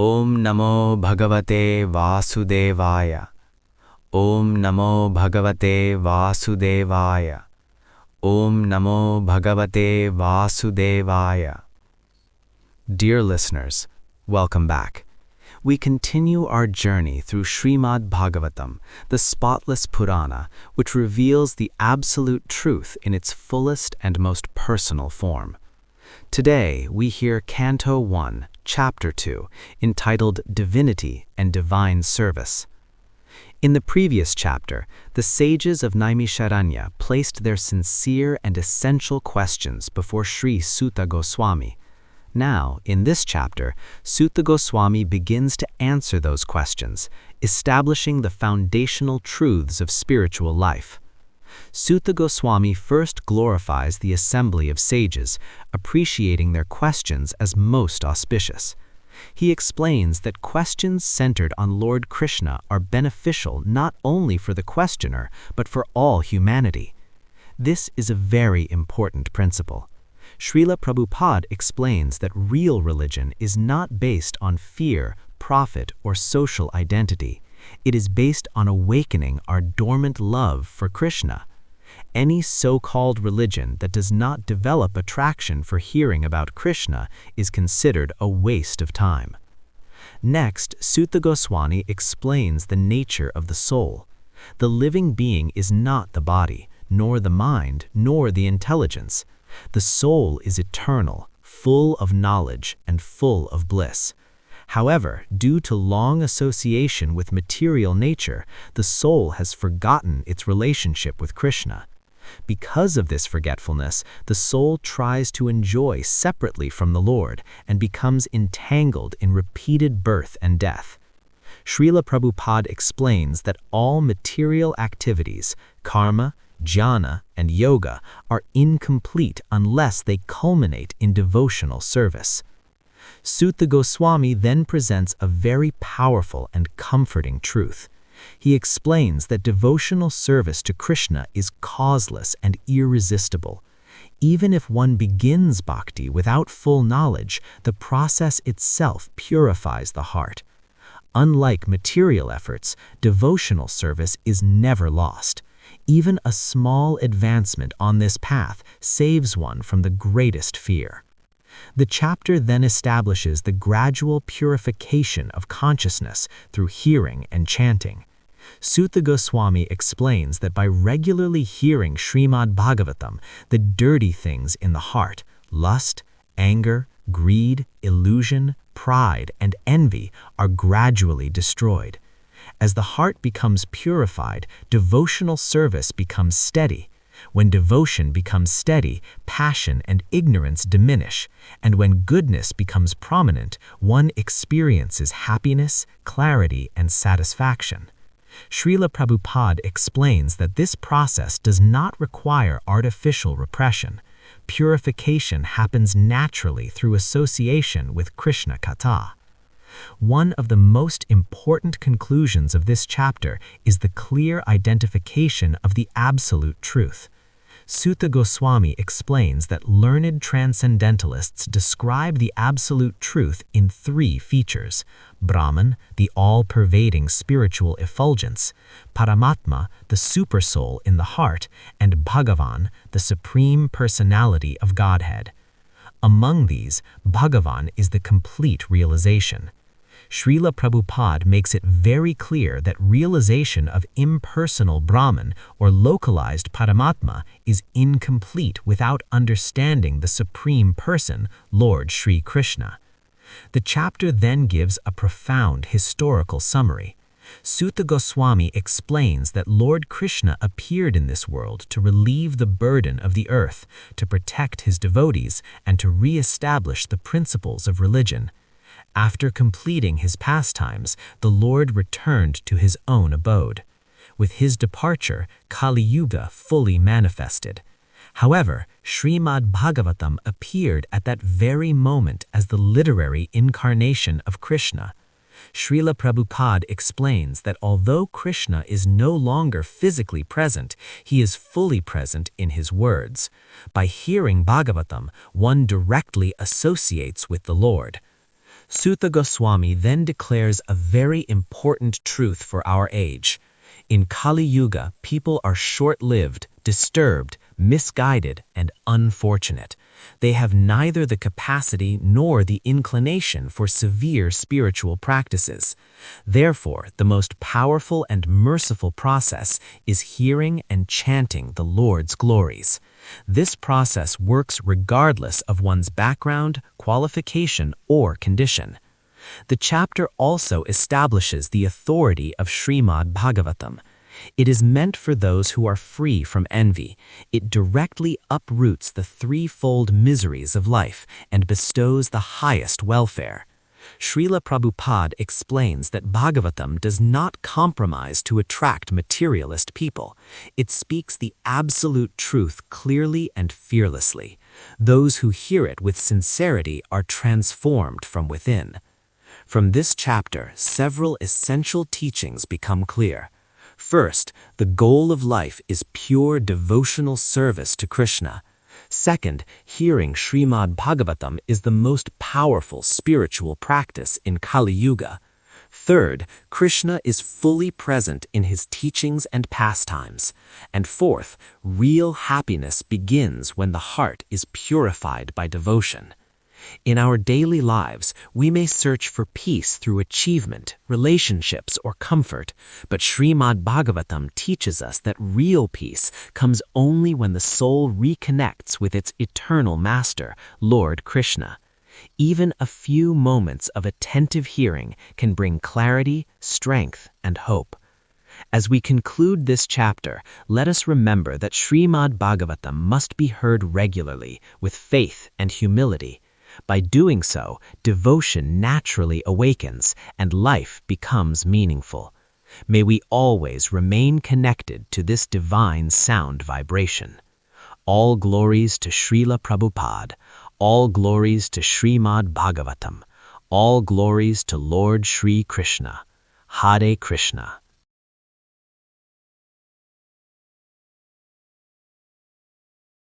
Om Namo Bhagavate Vasudevaya. Om Namo Bhagavate Vasudevaya. Om Namo Bhagavate Vasudevaya. Dear listeners, welcome back. We continue our journey through Shrimad Bhagavatam, the spotless Purana, which reveals the absolute truth in its fullest and most personal form. Today, we hear Canto 1, Chapter 2, entitled Divinity and Divine Service. In the previous chapter, the sages of Naimisharanya placed their sincere and essential questions before Sri Sutta Goswami. Now, in this chapter, Sutta Goswami begins to answer those questions, establishing the foundational truths of spiritual life. Sutta Goswami first glorifies the assembly of sages, appreciating their questions as most auspicious. He explains that questions centered on Lord Krishna are beneficial not only for the questioner, but for all humanity. This is a very important principle. Srila Prabhupada explains that real religion is not based on fear, profit, or social identity. It is based on awakening our dormant love for Krishna. Any so-called religion that does not develop attraction for hearing about Krishna is considered a waste of time. Next, Sutta Goswami explains the nature of the soul. The living being is not the body, nor the mind, nor the intelligence. The soul is eternal, full of knowledge, and full of bliss. However, due to long association with material nature, the soul has forgotten its relationship with Krishna. Because of this forgetfulness, the soul tries to enjoy separately from the Lord and becomes entangled in repeated birth and death. Srila Prabhupada explains that all material activities, karma, jhana, and yoga, are incomplete unless they culminate in devotional service. Sutta Goswami then presents a very powerful and comforting truth. He explains that devotional service to Krishna is causeless and irresistible. Even if one begins bhakti without full knowledge, the process itself purifies the heart. Unlike material efforts, devotional service is never lost. Even a small advancement on this path saves one from the greatest fear. The chapter then establishes the gradual purification of consciousness through hearing and chanting. Sutta Goswami explains that by regularly hearing Shrimad Bhagavatam, the dirty things in the heart, lust, anger, greed, illusion, pride, and envy, are gradually destroyed. As the heart becomes purified, devotional service becomes steady. When devotion becomes steady, passion and ignorance diminish, and when goodness becomes prominent, one experiences happiness, clarity, and satisfaction. Srila Prabhupada explains that this process does not require artificial repression. Purification happens naturally through association with Krishna Katha. One of the most important conclusions of this chapter is the clear identification of the absolute truth. Sutta Goswami explains that learned transcendentalists describe the absolute truth in three features: Brahman, the all-pervading spiritual effulgence; Paramatma, the supersoul in the heart; and Bhagavan, the supreme personality of Godhead. Among these, Bhagavan is the complete realization. Srila Prabhupada makes it very clear that realization of impersonal Brahman or localized Paramatma is incomplete without understanding the Supreme Person, Lord Sri Krishna. The chapter then gives a profound historical summary. Sutta Goswami explains that Lord Krishna appeared in this world to relieve the burden of the earth, to protect his devotees, and to re-establish the principles of religion. After completing his pastimes, the Lord returned to his own abode. With his departure, Kali Yuga fully manifested. However, Shrimad Bhagavatam appeared at that very moment as the literary incarnation of Krishna. Srila Prabhupada explains that although Krishna is no longer physically present, he is fully present in his words. By hearing Bhagavatam, one directly associates with the Lord. Sutta Goswami then declares a very important truth for our age. In Kali Yuga, people are short-lived, disturbed, misguided, and unfortunate. They have neither the capacity nor the inclination for severe spiritual practices. Therefore, the most powerful and merciful process is hearing and chanting the Lord's glories. This process works regardless of one's background, qualification, or condition. The chapter also establishes the authority of Shrimad Bhagavatam. It is meant for those who are free from envy. It directly uproots the threefold miseries of life and bestows the highest welfare. Srila Prabhupada explains that Bhagavatam does not compromise to attract materialist people. It speaks the absolute truth clearly and fearlessly. Those who hear it with sincerity are transformed from within. From this chapter, several essential teachings become clear. First, the goal of life is pure devotional service to Krishna. Second, hearing Shrimad Bhagavatam is the most powerful spiritual practice in Kali Yuga. Third, Krishna is fully present in his teachings and pastimes. And fourth, real happiness begins when the heart is purified by devotion. In our daily lives, we may search for peace through achievement, relationships, or comfort, but Shrimad Bhagavatam teaches us that real peace comes only when the soul reconnects with its eternal master, Lord Krishna. Even a few moments of attentive hearing can bring clarity, strength, and hope. As we conclude this chapter, let us remember that Shrimad Bhagavatam must be heard regularly, with faith and humility. By doing so, devotion naturally awakens and life becomes meaningful. May we always remain connected to this divine sound vibration. All glories to Srila Prabhupada, all glories to Shrimad Bhagavatam, all glories to Lord Shri Krishna. Hare Krishna.